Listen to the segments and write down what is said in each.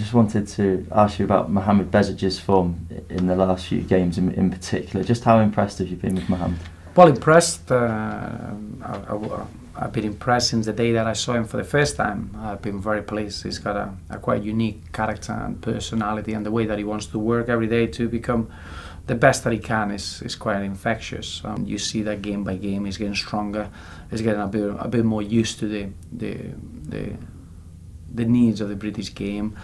just wanted to ask you about Muhamedu Bešić's form in the last few games in particular. Just how impressed have you been with Muhamedu? Well, impressed. I've been impressed since the day that I saw him for the first time. I've been very pleased. He's got a quite unique character and personality, and the way that he wants to work every day to become the best that he can is quite infectious. You see that game by game, he's getting stronger. He's getting a bit more used to the needs of the British game,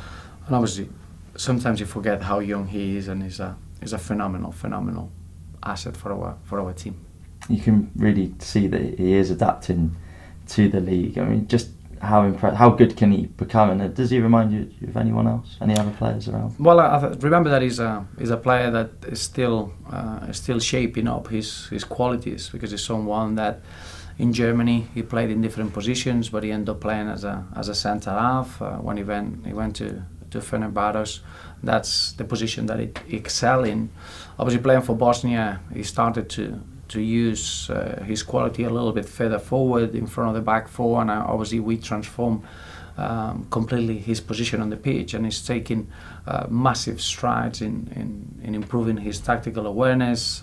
and obviously sometimes you forget how young he is, and he's a phenomenal asset for our team. You can really see that he is adapting to the league. I mean, just how good can he become, and does he remind you of anyone else, any other players around? Well, I remember that he's a player that is still shaping up his qualities, because he's someone that in Germany he played in different positions, but he ended up playing as a centre half. When he went to Fenerbahce, that's the position that he excelled in. Obviously, playing for Bosnia, he started to use his quality a little bit further forward in front of the back four, and obviously we transformed completely his position on the pitch, and he's taking massive strides in improving his tactical awareness,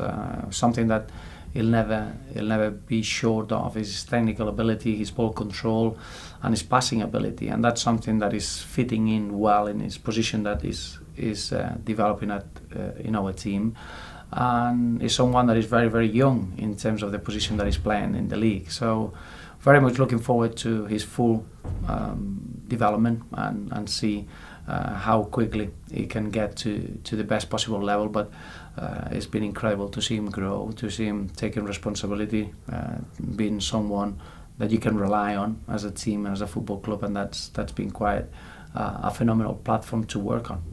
something that he'll never be short of, his technical ability, his ball control, and his passing ability, and that's something that is fitting in well in his position that is developing in our team. And is someone that is very, very young in terms of the position that he's playing in the league. So very much looking forward to his full development and see how quickly he can get to the best possible level. But it's been incredible to see him grow, to see him taking responsibility, being someone that you can rely on as a team and as a football club, and that's been quite a phenomenal platform to work on.